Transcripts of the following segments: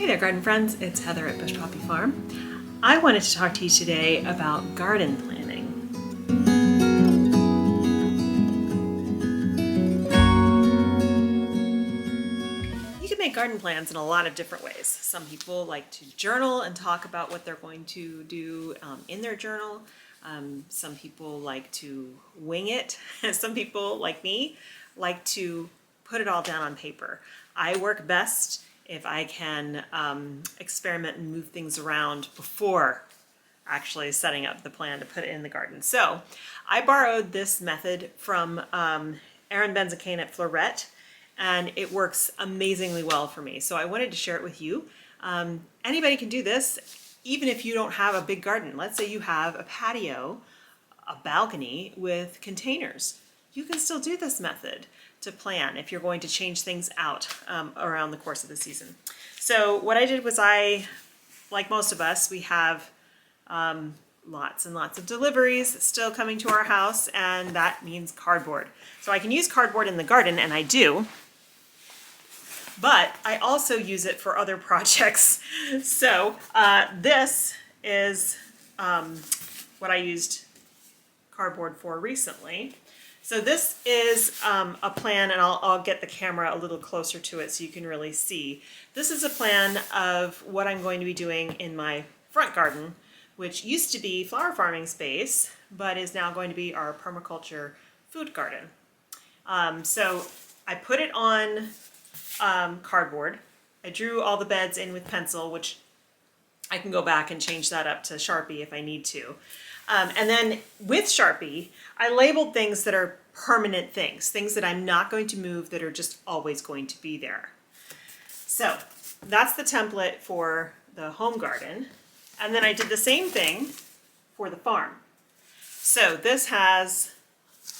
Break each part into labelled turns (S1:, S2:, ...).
S1: Hey there, garden friends. It's Heather at Bush Poppy Farm. I wanted to talk to you today about garden planning. You can make garden plans in a lot of different ways. Some people like to journal and talk about what they're going to do in their journal. Some people like to wing it. Some people, like me, like to put it all down on paper. I work best if I can experiment and move things around before actually setting up the plan to put it in the garden. So I borrowed this method from Erin Benzakein at Floret, and it works amazingly well for me. So I wanted to share it with you. Anybody can do this, even if you don't have a big garden. Let's say you have a patio, a balcony with containers. You can still do this method to plan if you're going to change things out around the course of the season. So what I did was like most of us, we have lots and lots of deliveries still coming to our house, and that means cardboard. So I can use cardboard in the garden, and I do, but I also use it for other projects. So this is what I used cardboard for recently. So this is a plan, and I'll get the camera a little closer to it so you can really see. This is a plan of what I'm going to be doing in my front garden, which used to be flower farming space, but is now going to be our permaculture food garden. So I put it on cardboard. I drew all the beds in with pencil, which I can go back and change that up to Sharpie if I need to. And then with Sharpie, I labeled things that are permanent things that I'm not going to move, that are just always going to be there. So that's the template for the home garden. And then I did the same thing for the farm. So this has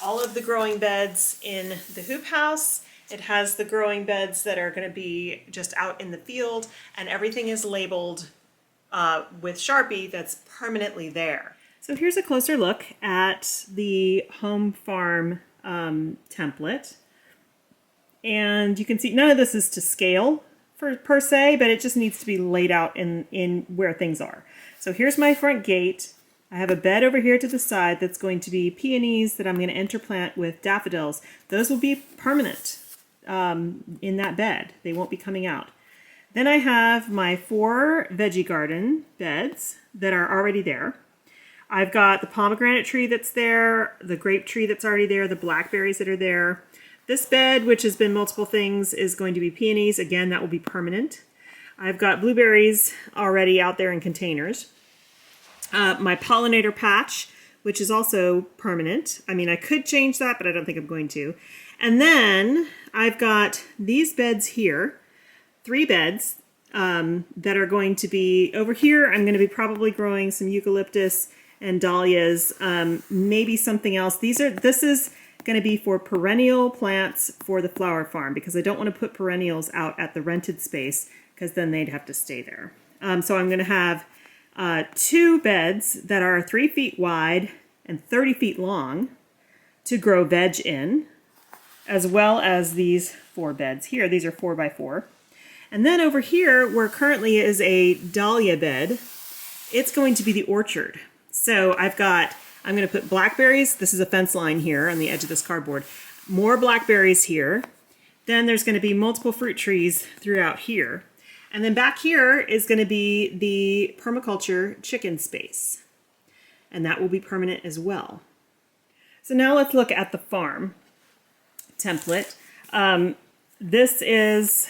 S1: all of the growing beds in the hoop house. It has the growing beds that are going to be just out in the field, and everything is labeled with Sharpie that's permanently there. So here's a closer look at the home farm template. And you can see none of this is to scale per se, but it just needs to be laid out in where things are. So here's my front gate. I have a bed over here to the side that's going to be peonies that I'm going to interplant with daffodils. Those will be permanent in that bed. They won't be coming out. Then I have my 4 veggie garden beds that are already there. I've got the pomegranate tree that's there, the grape tree that's already there, the blackberries that are there. This bed, which has been multiple things, is going to be peonies. Again, that will be permanent. I've got blueberries already out there in containers. My pollinator patch, which is also permanent. I mean, I could change that, but I don't think I'm going to. And then I've got these beds here, 3 beds that are going to be over here. I'm going to be probably growing some eucalyptus and dahlias, maybe something else. This is going to be for perennial plants for the flower farm, because I don't want to put perennials out at the rented space, because then they'd have to stay there. So I'm going to have 2 beds that are 3 feet wide and 30 feet long to grow veg in, as well as these 4 beds here. These are 4 by 4. And then over here, where currently is a dahlia bed, it's going to be the orchard. So I'm going to put blackberries. This is a fence line here on the edge of this cardboard. More blackberries here. Then there's going to be multiple fruit trees throughout here. And then back here is going to be the permaculture chicken space. And that will be permanent as well. So now let's look at the farm template. This is,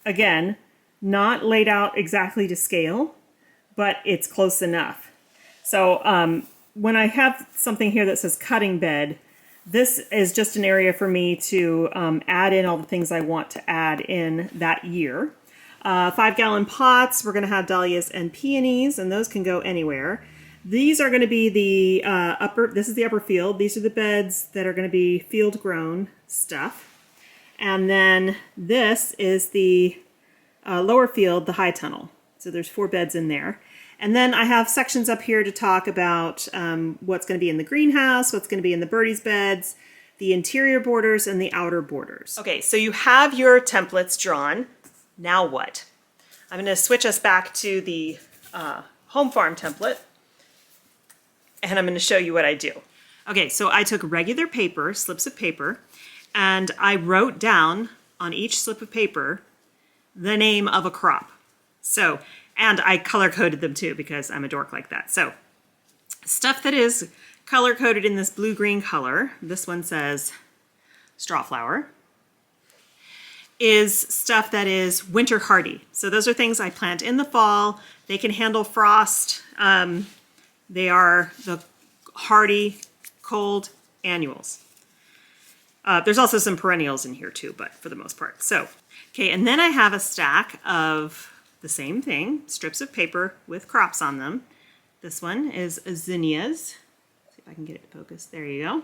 S1: again, not laid out exactly to scale, but it's close enough. So when I have something here that says cutting bed, this is just an area for me to add in all the things I want to add in that year. 5-gallon pots, we're going to have dahlias and peonies, and those can go anywhere. These are going to be the this is the upper field. These are the beds that are going to be field grown stuff. And then this is the lower field, the high tunnel. So there's 4 beds in there. And then I have sections up here to talk about what's going to be in the greenhouse, what's going to be in the birdies beds, the interior borders, and the outer borders. Okay, so you have your templates drawn. Now what? I'm going to switch us back to the home farm template, and I'm going to show you what I do. Okay, so I took regular paper, slips of paper, and I wrote down on each slip of paper the name of a crop. So, and I color coded them too because I'm a dork like that. So, stuff that is color coded in this blue-green color, this one says straw flower, is stuff that is winter hardy. So those are things I plant in the fall. They can handle frost. They are the hardy, cold annuals. There's also some perennials in here too, but for the most part. So, okay, and then I have a stack of the same thing, strips of paper with crops on them. This one is zinnias. See if I can get it to focus. There you go.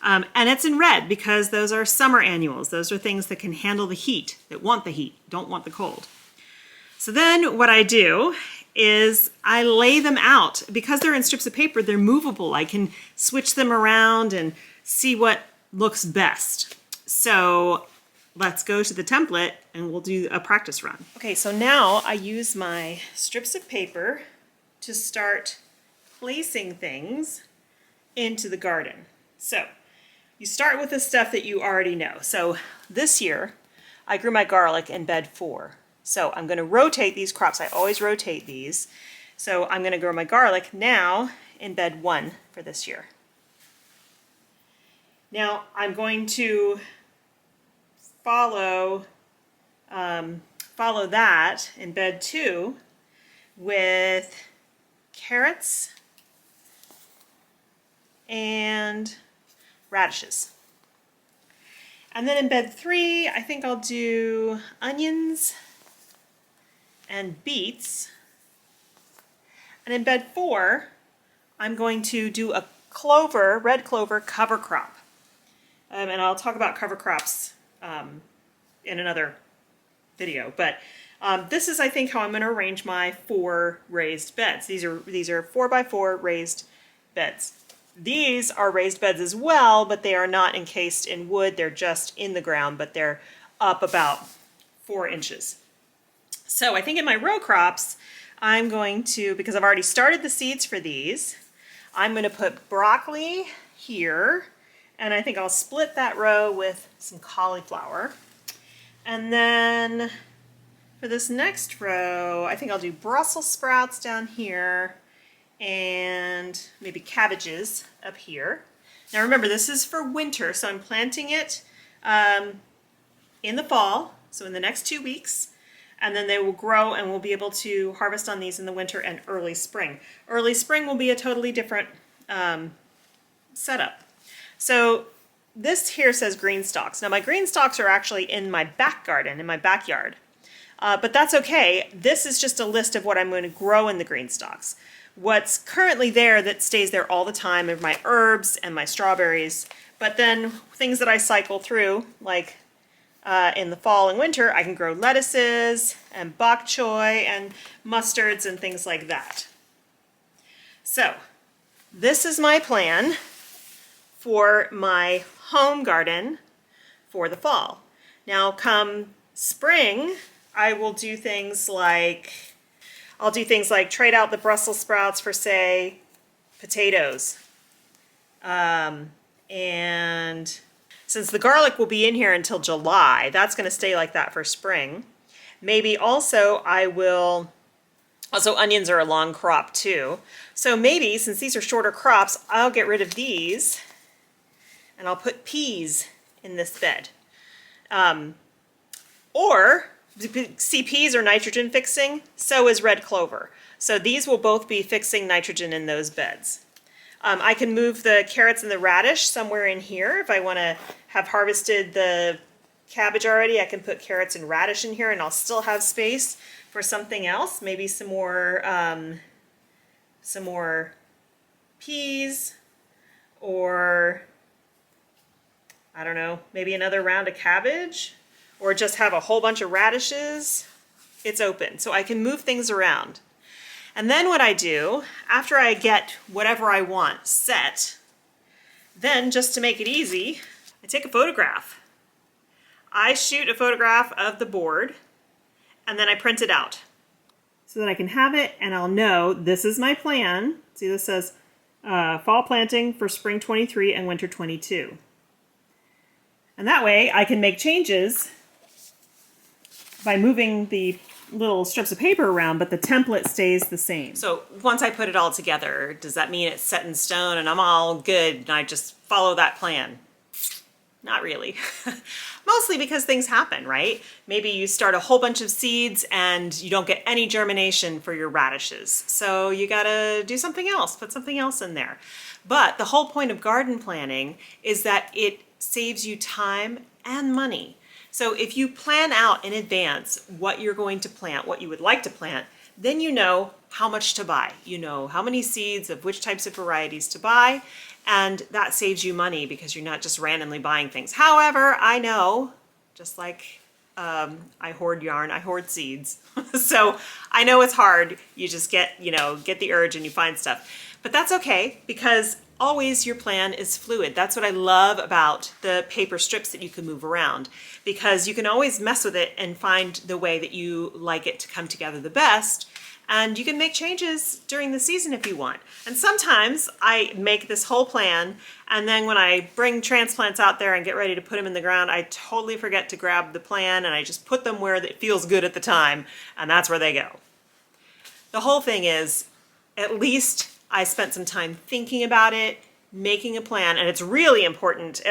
S1: And it's in red because those are summer annuals. Those are things that can handle the heat, that want the heat, don't want the cold. So then what I do is I lay them out. Because they're in strips of paper, they're movable. I can switch them around and see what looks best. So let's go to the template and we'll do a practice run. Okay, so now I use my strips of paper to start placing things into the garden. So you start with the stuff that you already know. So this year, I grew my garlic in bed 4. So I'm going to rotate these crops. I always rotate these. So I'm going to grow my garlic now in bed 1 for this year. Now I'm going to follow that in bed 2 with carrots and radishes. And then in bed 3, I think I'll do onions and beets. And in bed 4, I'm going to do a clover, red clover cover crop. And I'll talk about cover crops in another video. But this is, I think, how I'm going to arrange my 4 raised beds. These are 4x4 raised beds. These are raised beds as well, but they are not encased in wood. They're just in the ground, but they're up about 4 inches. So I think in my row crops, I'm going to, because I've already started the seeds for these, I'm going to put broccoli here, and I think I'll split that row with some cauliflower. And then for this next row, I think I'll do Brussels sprouts down here, and maybe cabbages up here. Now remember, this is for winter, so I'm planting it in the fall, so in the next 2 weeks, and then they will grow and we'll be able to harvest on these in the winter and early spring. Early spring will be a totally different setup. So this here says green stalks. Now my green stalks are actually in my back garden, in my backyard, but that's okay. This is just a list of what I'm going to grow in the green stalks. What's currently there that stays there all the time are my herbs and my strawberries, but then things that I cycle through, like in the fall and winter, I can grow lettuces and bok choy and mustards and things like that. So this is my plan for my home garden for the fall. Now come spring, I will do things like trade out the Brussels sprouts for, say, potatoes. And since the garlic will be in here until July, that's going to stay like that for spring. Maybe also onions are a long crop too. So maybe, since these are shorter crops, I'll get rid of these and I'll put peas in this bed. Or, see, peas are nitrogen fixing, so is red clover. So these will both be fixing nitrogen in those beds. I can move the carrots and the radish somewhere in here. If I want to have harvested the cabbage already, I can put carrots and radish in here and I'll still have space for something else. Maybe some more peas, or I don't know, maybe another round of cabbage, or just have a whole bunch of radishes. It's open, so I can move things around. And then what I do, after I get whatever I want set, then just to make it easy, I take a photograph. I shoot a photograph of the board, and then I print it out so that I can have it and I'll know this is my plan. See, this says fall planting for spring 23 and winter 22. And that way I can make changes by moving the little strips of paper around, but the template stays the same. So once I put it all together, does that mean it's set in stone and I'm all good and I just follow that plan? Not really. Mostly because things happen, right? Maybe you start a whole bunch of seeds and you don't get any germination for your radishes. So you gotta do something else, put something else in there. But the whole point of garden planning is that it saves you time and money. So if you plan out in advance what you're going to plant, what you would like to plant, then you know how much to buy. You know how many seeds of which types of varieties to buy, and that saves you money because you're not just randomly buying things. However, I know, just like I hoard yarn, I hoard seeds. So I know it's hard. You just get the urge and you find stuff. But that's okay because always your plan is fluid. That's what I love about the paper strips that you can move around, because you can always mess with it and find the way that you like it to come together the best. And you can make changes during the season if you want. And sometimes I make this whole plan, and then when I bring transplants out there and get ready to put them in the ground, I totally forget to grab the plan and I just put them where it feels good at the time, and that's where they go. The whole thing is, at least I spent some time thinking about it, making a plan, and it's really important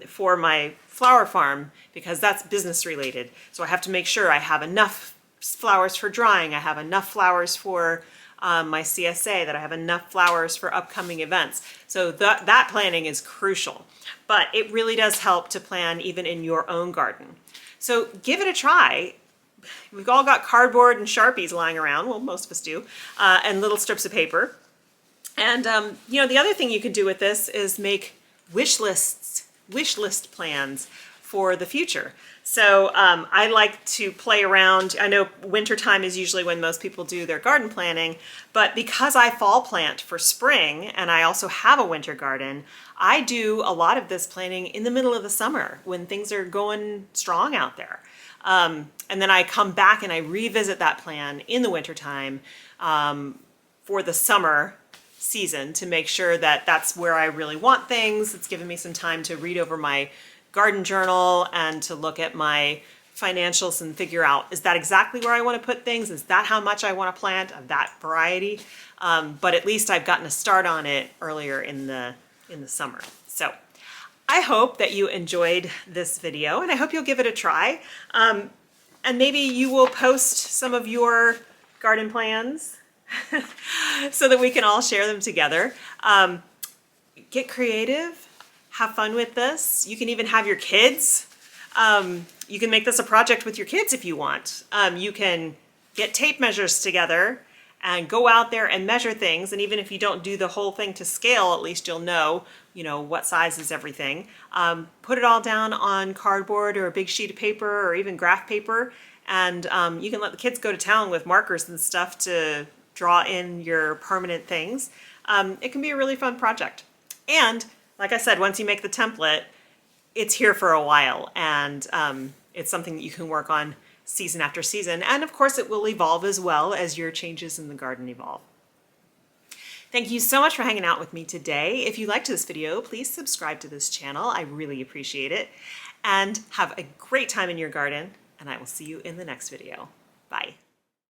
S1: for my flower farm because that's business related. So I have to make sure I have enough flowers for drying, I have enough flowers for my CSA, that I have enough flowers for upcoming events. So that planning is crucial, but it really does help to plan even in your own garden. So give it a try. We've all got cardboard and Sharpies lying around, well, most of us do, and little strips of paper. And the other thing you could do with this is make wish list plans for the future. So I like to play around. I know wintertime is usually when most people do their garden planning, but because I fall plant for spring and I also have a winter garden, I do a lot of this planning in the middle of the summer when things are going strong out there. And then I come back and I revisit that plan in the wintertime for the summer season to make sure that that's where I really want things. It's given me some time to read over my garden journal and to look at my financials and figure out, is that exactly where I want to put things? Is that how much I want to plant of that variety? But at least I've gotten a start on it earlier in the summer. So I hope that you enjoyed this video and I hope you'll give it a try. And maybe you will post some of your garden plans so that we can all share them together. Get creative. Have fun with this. You can even have your kids. You can make this a project with your kids if you want. You can get tape measures together and go out there and measure things. And even if you don't do the whole thing to scale, at least you'll know, what size is everything. Put it all down on cardboard or a big sheet of paper or even graph paper. And you can let the kids go to town with markers and stuff to draw in your permanent things. It can be a really fun project. And like I said, once you make the template, it's here for a while, and it's something that you can work on season after season. And of course, it will evolve as well as your changes in the garden evolve. Thank you so much for hanging out with me today. If you liked this video, please subscribe to this channel. I really appreciate it. And have a great time in your garden, and I will see you in the next video. Bye.